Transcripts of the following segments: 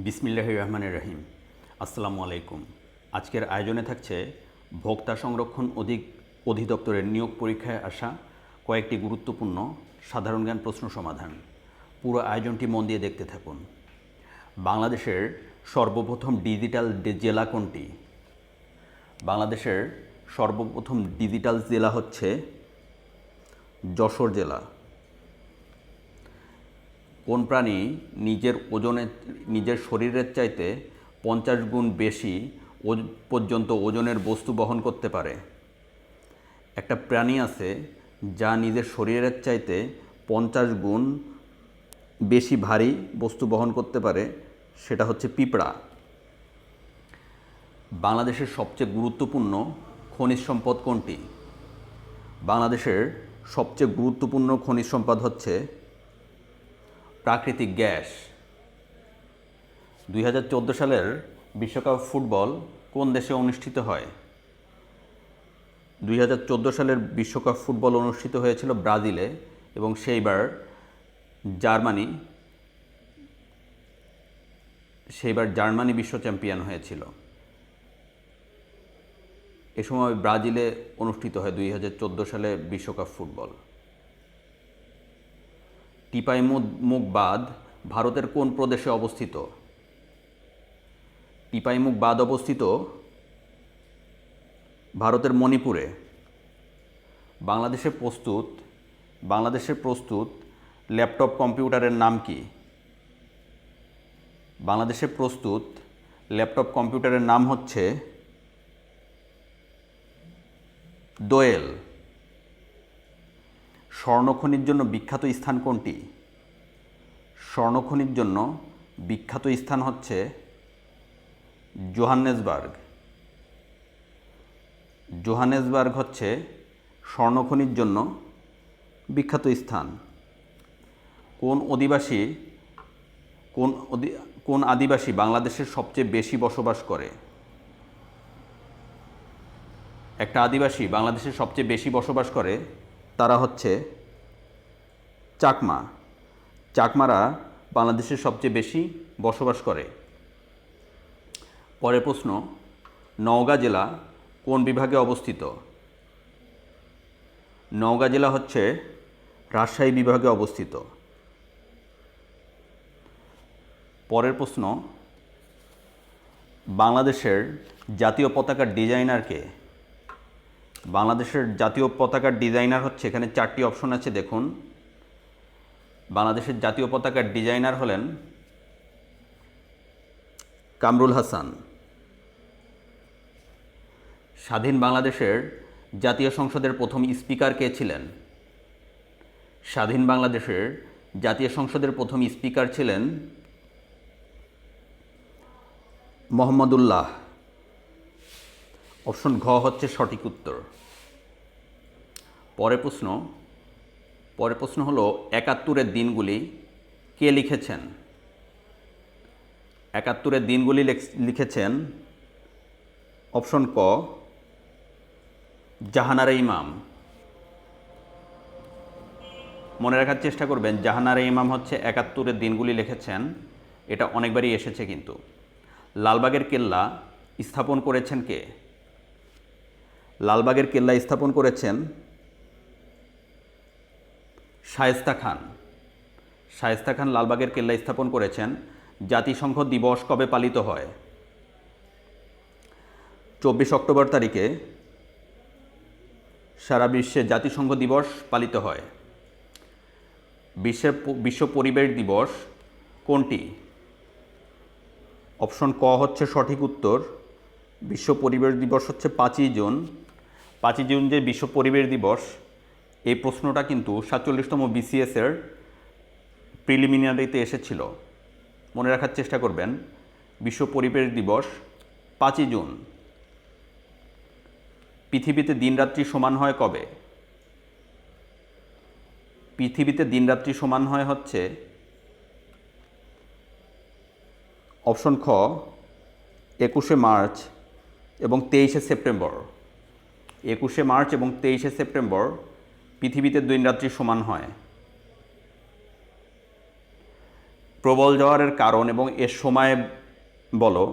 বিসমিল্লাহির রহমানির রহিম। আসসালামু আলাইকুম। আজকের আয়োজনে থাকছে ভোক্তা সংরক্ষণ অধিদপ্তরের নিয়োগ পরীক্ষায় আসা কয়েকটি গুরুত্বপূর্ণ সাধারণ জ্ঞান প্রশ্ন সমাধান। পুরো আয়োজনটি মন দিয়ে দেখতে থাকুন। বাংলাদেশের সর্বপ্রথম ডিজিটাল জেলা কোনটি? বাংলাদেশের সর্বপ্রথম ডিজিটাল জেলা হচ্ছে যশোর জেলা। কোন প্রাণী নিজের শরীরের চাইতে 50 গুণ বেশি পর্যন্ত ওজনের বস্তু বহন করতে পারে? একটা প্রাণী আছে যা নিজের শরীরের চাইতে 50 গুণ বেশি ভারী বস্তু বহন করতে পারে, সেটা হচ্ছে পিঁপড়া। বাংলাদেশের সবচেয়ে গুরুত্বপূর্ণ খনিজ সম্পদ কোনটি? বাংলাদেশের সবচেয়ে গুরুত্বপূর্ণ খনিজ সম্পদ হচ্ছে প্রাকৃতিক গ্যাস। 2014 সালের বিশ্বকাপ ফুটবল কোন দেশে অনুষ্ঠিত হয়? 2014 সালের বিশ্বকাপ ফুটবল অনুষ্ঠিত হয়েছিল ব্রাজিলে এবং সেইবার জার্মানি বিশ্ব চ্যাম্পিয়ন হয়েছিল। এ সময় ব্রাজিলে অনুষ্ঠিত হয় 2014 সালে বিশ্বকাপ ফুটবল। টিপাইমুখ বাঁধ ভারতের কোন প্রদেশে অবস্থিত? টিপাইমুখ বাঁধ অবস্থিত ভারতের মণিপুরে। বাংলাদেশের প্রস্তুত ল্যাপটপ কম্পিউটারের নাম কি? বাংলাদেশের প্রস্তুত ল্যাপটপ কম্পিউটারের নাম হচ্ছে দোয়েল। স্বর্ণখনির জন্য বিখ্যাত স্থান কোনটি? স্বর্ণখনির জন্য বিখ্যাত স্থান হচ্ছে জোহান্নেসবার্গ। জোহান্নেসবার্গ হচ্ছে স্বর্ণখনির জন্য বিখ্যাত স্থান। কোন আদিবাসী বাংলাদেশের সবচেয়ে বেশি বসবাস করে? একটা আদিবাসী বাংলাদেশের সবচেয়ে বেশি বসবাস করে, তারা হচ্ছে চাকমা। চাকমারা বাংলাদেশের সবচেয়ে বেশি বসবাস করে। পরের প্রশ্ন, নওগাঁ জেলা কোন বিভাগে অবস্থিত? নওগাঁ জেলা হচ্ছে রাজশাহী বিভাগে অবস্থিত। পরের প্রশ্ন, বাংলাদেশের জাতীয় পতাকার ডিজাইনার কে? বাংলাদেশের জাতীয় পতাকার ডিজাইনার হচ্ছে, এখানে 4টি অপশন আছে দেখুন। বাংলাদেশের জাতীয় পতাকার ডিজাইনার হলেন কামরুল হাসান। স্বাধীন বাংলাদেশের জাতীয় সংসদের প্রথম স্পিকার কে ছিলেন? স্বাধীন বাংলাদেশের জাতীয় সংসদের প্রথম স্পিকার ছিলেন মোহাম্মদুল্লাহ। অপশন ঘ হচ্ছে সঠিক উত্তর। পরের প্রশ্ন হলো 71-এর দিনগুলি কে লিখেছেন? 71-এর দিনগুলি লিখেছেন অপশন ক জাহানারা ইমাম। মনে রাখার চেষ্টা করবেন, জাহানারা ইমাম হচ্ছে 71-এর দিনগুলি লিখেছেন। এটা অনেকবারই এসেছে কিন্তু। লালবাগের কেল্লা স্থাপন করেছেন কে? লালবাগের কেল্লা স্থাপন করেছেন শায়েস্তা খান। শায়েস্তা খান লালবাগের কেল্লা স্থাপন করেছেন। জাতিসংঘ দিবস কবে পালিত হয়? 24 অক্টোবর তারিখে সারা বিশ্বে জাতিসংঘ দিবস পালিত হয়। বিশ্ব পরিবেশ দিবস কোনটি? অপশন ক হচ্ছে সঠিক উত্তর। বিশ্ব পরিবেশ দিবস হচ্ছে 5ই জুন। 5ই জুন যে বিশ্ব পরিবেশ দিবস, এই প্রশ্নটা কিন্তু 47তম বিসিএসের প্রিলিমিনারিতে এসেছিল। মনে রাখার চেষ্টা করবেন, বিশ্ব পরিবেশ দিবস 5ই জুন। পৃথিবীতে দিনরাত্রি সমান হয় কবে? পৃথিবীতে দিনরাত্রি সমান হয় হচ্ছে অপশন খ 21শে মার্চ এবং 23শে সেপ্টেম্বর। 21শে মার্চ এবং 23শে সেপ্টেম্বর পৃথিবীতে দিনরাত্রি সমান হয়। প্রবল জোয়ারের কারণ এবং এর সময় বলো।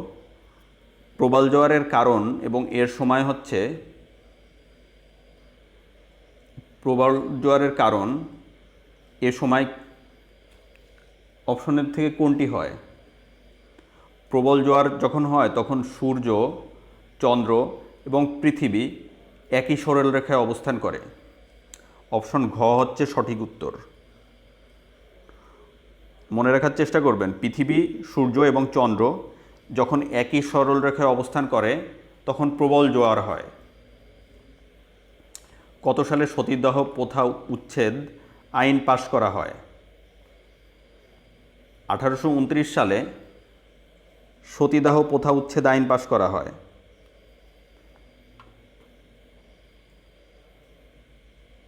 প্রবল জোয়ারের কারণ এবং এর সময় হচ্ছে, প্রবল জোয়ারের কারণ এ সময় অপশনের থেকে কোনটি হয়? প্রবল জোয়ার যখন হয় তখন সূর্য, চন্দ্র এবং পৃথিবী একই সরলরেখায় অবস্থান করে। অপশন ঘ হচ্ছে সঠিক উত্তর। মনে রাখার চেষ্টা করবেন, পৃথিবী, সূর্য এবং চন্দ্র যখন একই সরলরেখায় অবস্থান করে তখন প্রবল জোয়ার হয়। কত সালে সতীদাহ প্রথা উচ্ছেদ আইন পাশ করা হয়? 1829 সালে সতীদাহ প্রথা উচ্ছেদ আইন পাশ করা হয়।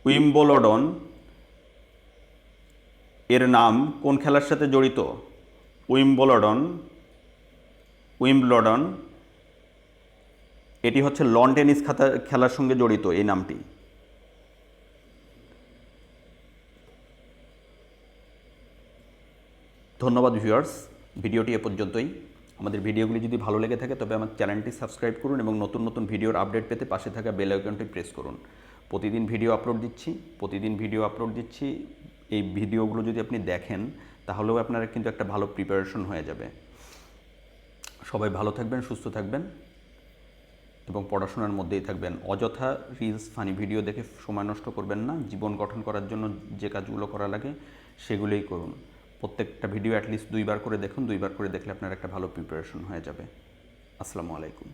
উইম্বলডন এর নাম কোন খেলার সাথে জড়িত? উইম্বলডন এটি হচ্ছে লন টেনিস খেলার সঙ্গে জড়িত এই নামটি। ধন্যবাদ ভিউয়ার্স, ভিডিওটি এ পর্যন্তই। আমাদের ভিডিওগুলি যদি ভালো লেগে থাকে তবে আমার চ্যানেলটি সাবস্ক্রাইব করুন এবং নতুন নতুন ভিডিওর আপডেট পেতে পাশে থাকা বেল আইকনটি প্রেস করুন। প্রতিদিন ভিডিও আপলোড দিচ্ছি। এই ভিডিওগুলো যদি আপনি দেখেন তাহলেও আপনারা কিন্তু একটা ভালো প্রিপারেশন হয়ে যাবে। সবাই ভালো থাকবেন, সুস্থ থাকবেন এবং পড়াশোনার মধ্যেই থাকবেন। অযথা রিলস, ফানি ভিডিও দেখে সময় নষ্ট করবেন না। জীবন গঠন করার জন্য যে কাজগুলো করা লাগে সেগুলোই করুন। প্রত্যেকটা ভিডিও অ্যাটলিস্ট 2 বার করে দেখুন। 2 বার করে দেখলে আপনার একটা ভালো প্রিপারেশন হয়ে যাবে। আসসালামু আলাইকুম।